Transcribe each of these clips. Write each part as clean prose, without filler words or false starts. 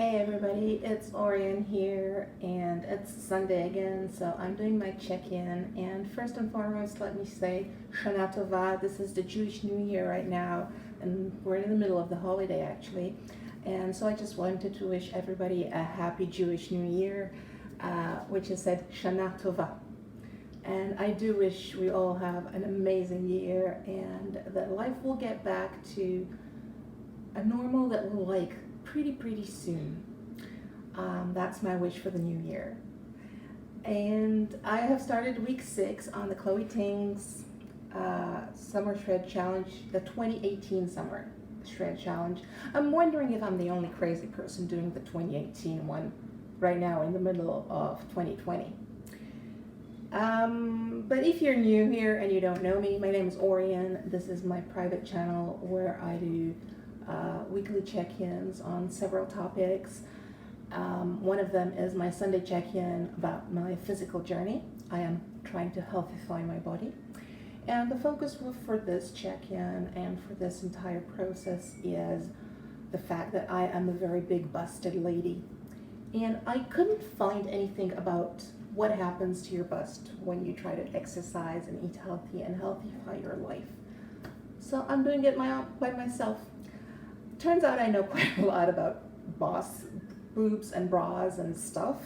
Hey everybody, it's Orion here, and it's Sunday again, so I'm doing my check-in. And first and foremost, let me say Shana Tova. This is the Jewish New Year right now, and we're in the middle of the holiday actually. And so I just wanted to wish everybody a happy Jewish New Year, which is said Shana Tova. And I do wish we all have an amazing year, and that life will get back to a normal that we'll like pretty soon. That's my wish for the new year. And I have started week 6 on the Chloe Ting's Summer Shred Challenge, the 2018 Summer Shred Challenge. I'm wondering if I'm the only crazy person doing the 2018 one right now in the middle of 2020. But if you're new here and you don't know me, my name is Orion. This is my private channel where I do weekly check-ins on several topics. One of them is my Sunday check-in about my physical journey. I am trying to healthify my body. And the focus for this check-in and for this entire process is the fact that I am a very big busted lady. And I couldn't find anything about what happens to your bust when you try to exercise and eat healthy and healthify your life. So I'm doing it by myself. Turns out I know quite a lot about boobs and bras and stuff.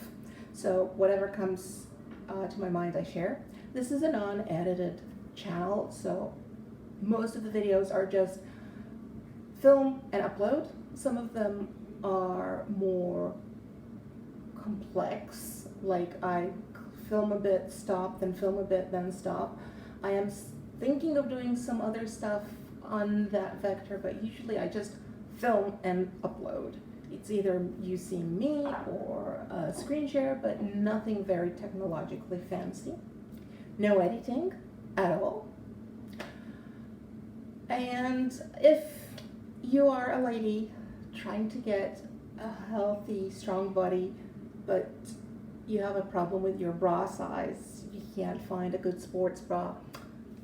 So whatever comes to my mind, I share. This is a non-edited channel, so most of the videos are just film and upload. Some of them are more complex, like I film a bit, stop, then film a bit, then stop. I am thinking of doing some other stuff on that vector, but usually I just film and upload. It's either you see me or a screen share, but nothing very technologically fancy. No editing at all. And if you are a lady trying to get a healthy, strong body, but you have a problem with your bra size, you can't find a good sports bra,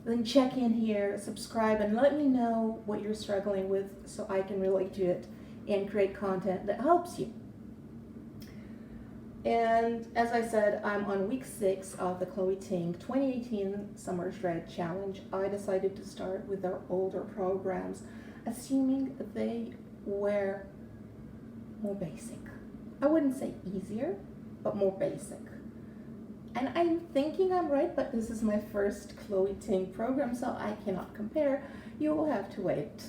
then check in here, subscribe, and let me know what you're struggling with so I can relate to it and create content that helps you. And as I said, I'm on week 6 of the Chloe Ting 2018 Summer Shred Challenge. I decided to start with their older programs, assuming they were more basic. I wouldn't say easier, but more basic. And I'm thinking I'm right, but this is my first Chloe Ting program, so I cannot compare. You will have to wait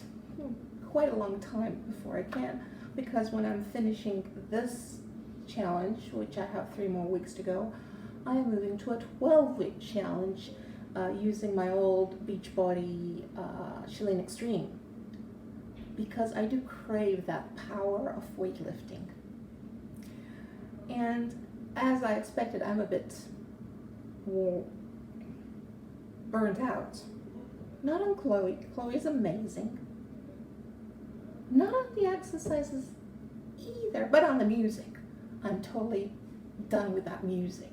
quite a long time before I can, because when I'm finishing this challenge, which I have 3 more weeks to go, I am moving to a 12-week challenge using my old Beachbody Chelene Extreme, because I do crave that power of weightlifting. And as I expected, I'm a bit more burnt out. Not on Chloe. Chloe's amazing. Not on the exercises either, but on the music. I'm totally done with that music.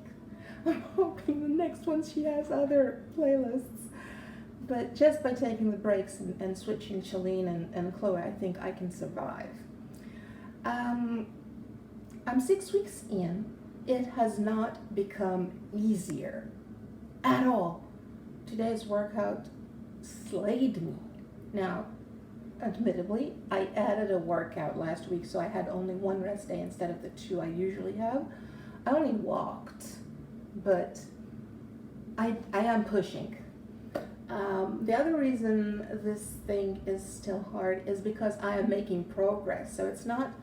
I'm hoping the next one she has other playlists. But just by taking the breaks and switching Chelene and Chloe, I think I can survive. I'm 6 weeks in. It has not become easier at all. Today's workout slayed me. Now, admittedly, I added a workout last week, so I had only 1 rest day instead of the 2 I usually have. I only walked, but I am pushing. The other reason this thing is still hard is because I am making progress. So it's not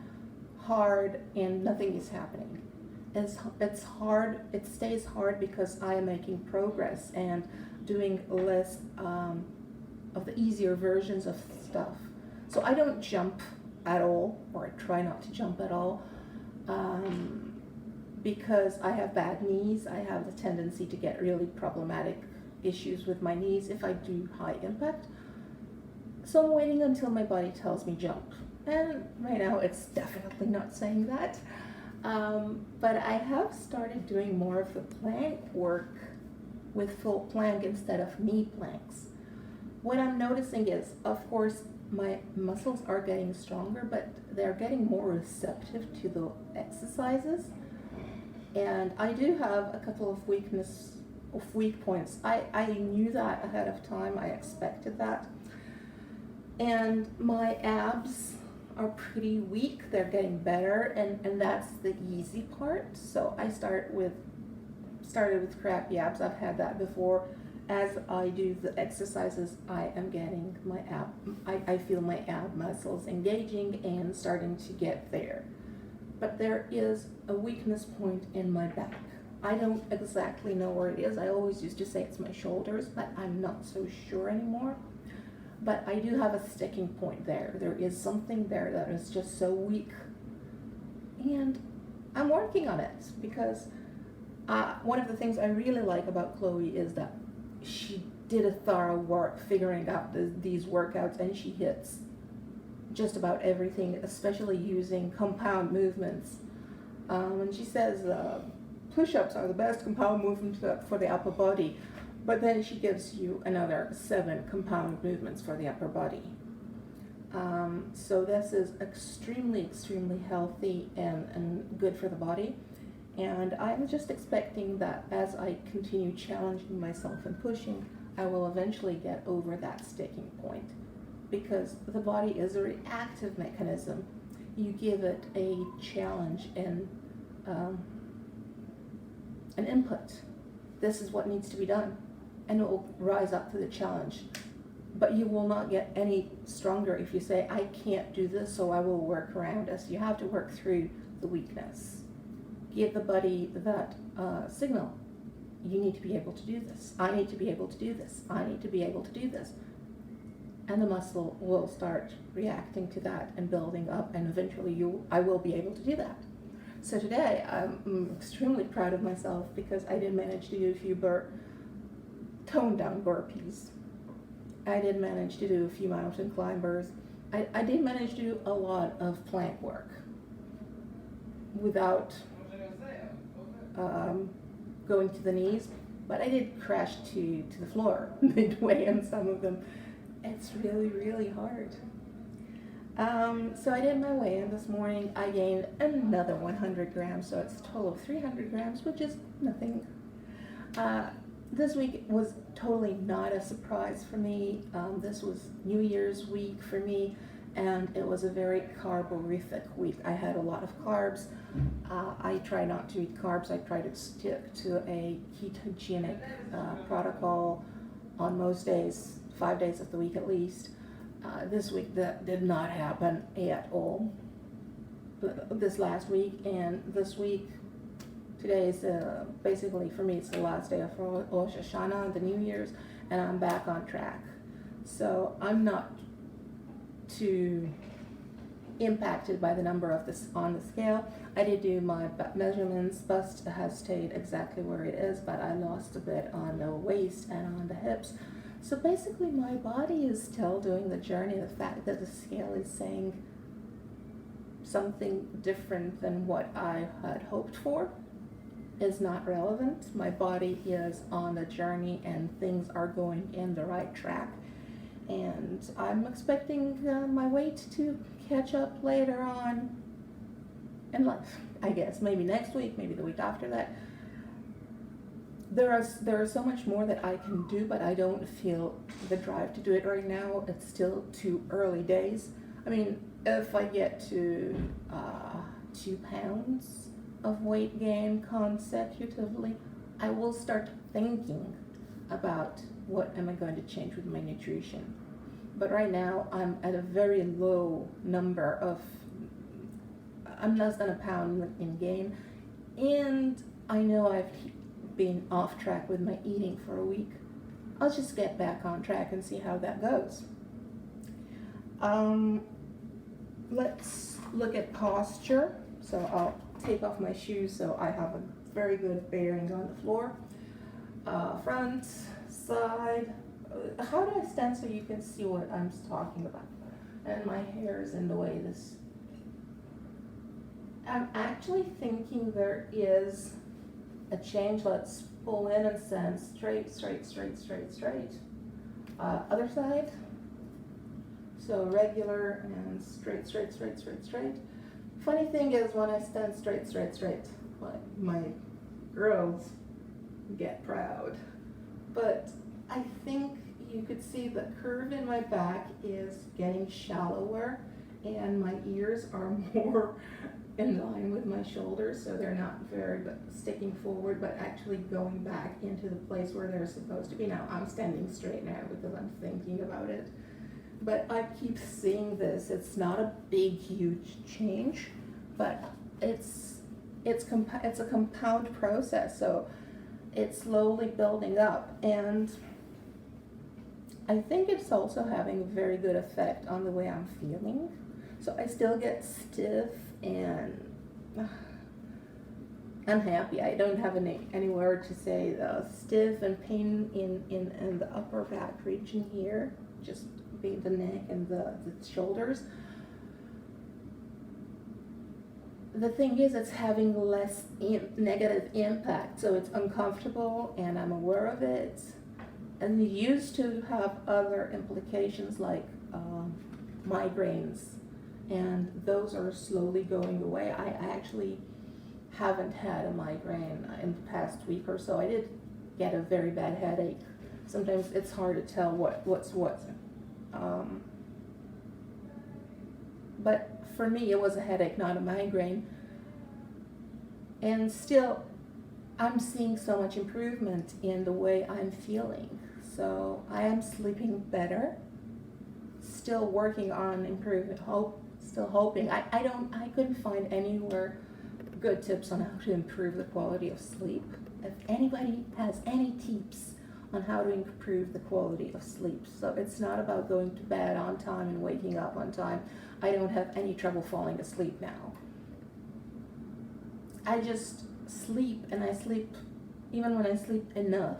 hard and nothing is happening. It's hard, it stays hard because I am making progress and doing less of the easier versions of stuff. So I don't jump at all, or I try not to jump at all, because I have bad knees. I have the tendency to get really problematic issues with my knees if I do high impact. So I'm waiting until my body tells me jump. And right now it's definitely not saying that. But I have started doing more of the plank work with full plank instead of knee planks. What I'm noticing is, of course, my muscles are getting stronger, but they're getting more receptive to the exercises. And I do have a couple of weak points. I knew that ahead of time. I expected that. And my abs are pretty weak. They're getting better, and that's the easy part. So I started with crappy abs. I've had that before. As I do the exercises, I am getting my I feel my ab muscles engaging and starting to get there. But there is a weakness point in my back. I don't exactly know where it is. I always used to say it's my shoulders, but I'm not so sure anymore. But I do have a sticking point there. There is something there that is just so weak. And I'm working on it because one of the things I really like about Chloe is that she did a thorough work figuring out these workouts, and she hits just about everything, especially using compound movements. And she says push-ups are the best compound movement for the upper body, but then she gives you another 7 compound movements for the upper body. So this is extremely healthy and good for the body. And I'm just expecting that as I continue challenging myself and pushing, I will eventually get over that sticking point. Because the body is a reactive mechanism. You give it a challenge and an input. This is what needs to be done. And it will rise up to the challenge. But you will not get any stronger if you say, I can't do this, so I will work around this. You have to work through the weakness. Give the body that signal. You need to be able to do this. I need to be able to do this. I need to be able to do this. And the muscle will start reacting to that and building up, and eventually I will be able to do that. So today I'm extremely proud of myself because I did manage to do a few toned down burpees. I did manage to do a few mountain climbers. I did manage to do a lot of plank work without going to the knees, but I did crash to the floor midway on some of them. It's really hard. So I did my weigh-in this morning. I gained another 100 grams, so it's a total of 300 grams, which is nothing. This week was totally not a surprise for me. This was New Year's week for me, and it was a very carborific week. I had a lot of carbs. I try not to eat carbs. I try to stick to a ketogenic protocol on most days, 5 days of the week at least. This week that did not happen at all. This last week and this week, today is basically for me it's the last day of Rose HaShana, the New Year's, and I'm back on track. So I'm not too impacted by the number of this on the scale. I did do my measurements. Bust has stayed exactly where it is, but I lost a bit on the waist and on the hips. So basically my body is still doing the journey. The fact that the scale is saying something different than what I had hoped for is not relevant. My body is on the journey and things are going in the right track. And I'm expecting my weight to catch up later on in life, I guess. Maybe next week, maybe the week after that. There is so much more that I can do, but I don't feel the drive to do it right now. It's still too early days. I mean, if I get to 2 pounds of weight gain consecutively, I will start thinking about what am I going to change with my nutrition. But right now I'm at a very low number of, I'm less than a pound in gain, and I know I've been off track with my eating for a week. I'll just get back on track and see how that goes. Let's look at posture. So I'll take off my shoes so I have a very good bearing on the floor. Front, side. How do I stand so you can see what I'm talking about? And my hair is in the way. I'm actually thinking there is a change. Let's pull in and stand straight. Other side. So regular and straight, straight, straight, straight, straight. Funny thing is when I stand straight, straight, straight, my girls get proud. But I think you could see the curve in my back is getting shallower and my ears are more in line with my shoulders, so they're not very sticking forward, but actually going back into the place where they're supposed to be. Now I'm standing straight now because I'm thinking about it, but I keep seeing this. It's not a big, huge change, but it's a compound process, so it's slowly building up, and I think it's also having a very good effect on the way I'm feeling. So I still get stiff and unhappy. I don't have any word to say. Stiff and pain in the upper back region here, just being the neck and the shoulders. The thing is, it's having less negative impact, so it's uncomfortable and I'm aware of it. And it used to have other implications like migraines, and those are slowly going away. I actually haven't had a migraine in the past week or so. I did get a very bad headache. Sometimes it's hard to tell what's what. But for me, it was a headache, not a migraine. And still, I'm seeing so much improvement in the way I'm feeling. So I am sleeping better. Still working on improvement. Still hoping. I couldn't find anywhere good tips on how to improve the quality of sleep. If anybody has any tips on how to improve the quality of sleep. So it's not about going to bed on time and waking up on time. I don't have any trouble falling asleep now. I just sleep, and I sleep, even when I sleep enough,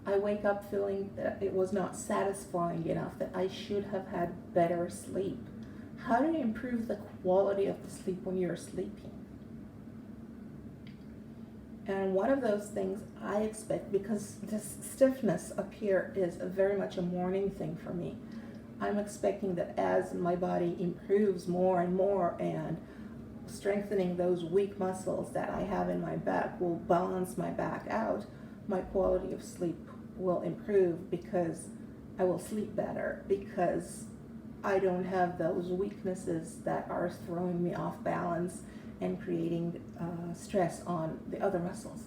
I wake up feeling that it was not satisfying enough, that I should have had better sleep. How do you improve the quality of the sleep when you're sleeping? And one of those things I expect, because this stiffness up here is very much a morning thing for me. I'm expecting that as my body improves more and more, and strengthening those weak muscles that I have in my back will balance my back out, my quality of sleep will improve because I will sleep better, because I don't have those weaknesses that are throwing me off balance and creating stress on the other muscles.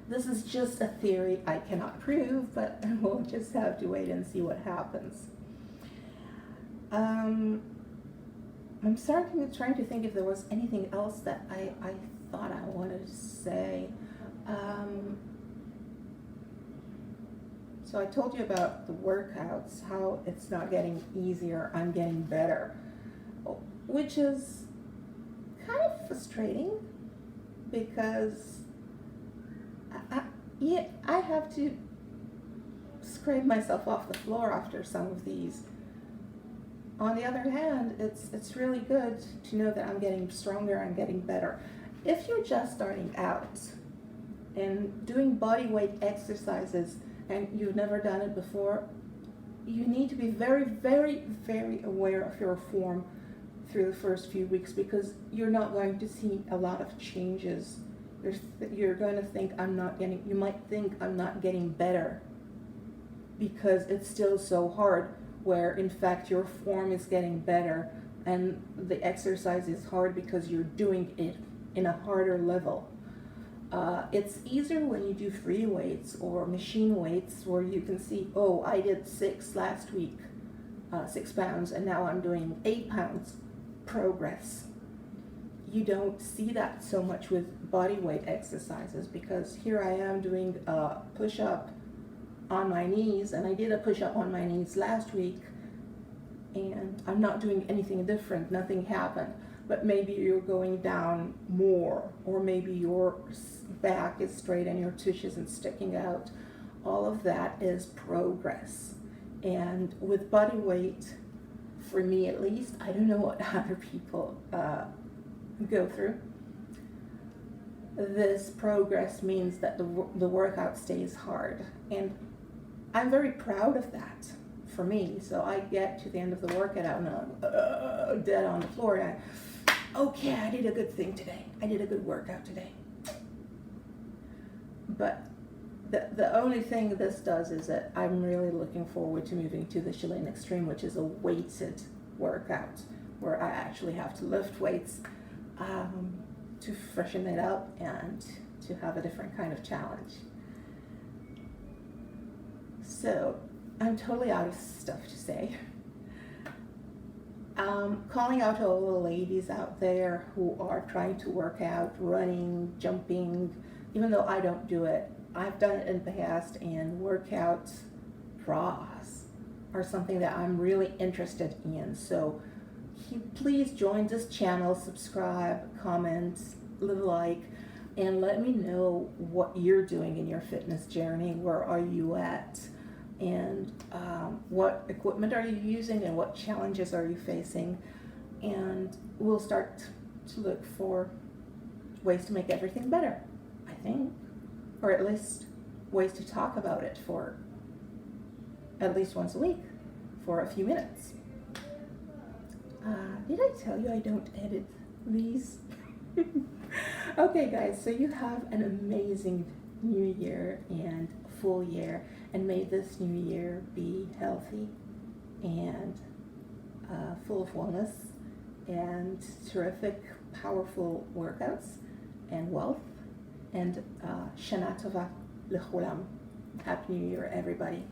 This is just a theory I cannot prove, but we'll just have to wait and see what happens. I'm trying to think if there was anything else that I thought I wanted to say. So I told you about the workouts, how it's not getting easier, I'm getting better, which is kind of frustrating because I have to scrape myself off the floor after some of these. On the other hand, it's really good to know that I'm getting stronger, I'm getting better. If you're just starting out and doing body weight exercises and you've never done it before, you need to be very, very, very aware of your form through the first few weeks, because you're not going to see a lot of changes. You're going to think you might think I'm not getting better because it's still so hard, where in fact your form is getting better and the exercise is hard because you're doing it in a harder level. It's easier when you do free weights or machine weights, where you can see, oh, I did 6 last week, 6 pounds, and now I'm doing 8 pounds. Progress. You don't see that so much with body weight exercises, because here I am doing a push-up on my knees, and I did a push-up on my knees last week, and I'm not doing anything different, nothing happened. But maybe you're going down more, or maybe your back is straight and your tush isn't sticking out. All of that is progress. And with body weight, for me at least, I don't know what other people go through. This progress means that the workout stays hard. And I'm very proud of that. for me. So I get to the end of the workout and I'm dead on the floor, and okay, I did a good thing today. I did a good workout today. But the only thing this does is that I'm really looking forward to moving to the Chilean Extreme, which is a weighted workout where I actually have to lift weights to freshen it up and to have a different kind of challenge. So I'm totally out of stuff to say. Calling out to all the ladies out there who are trying to work out, running, jumping, even though I don't do it. I've done it in the past, and workout bras are something that I'm really interested in. So please join this channel, subscribe, comment, leave a like, and let me know what you're doing in your fitness journey. Where are you at? And what equipment are you using, and what challenges are you facing? And we'll start to look for ways to make everything better, I think, or at least ways to talk about it for at least once a week for a few minutes. Did I tell you I don't edit these? Okay, guys, so you have an amazing new year and full year, and may this new year be healthy and full of wellness and terrific, powerful workouts and wealth. And Shana Tova l'cholam. Happy New Year, everybody.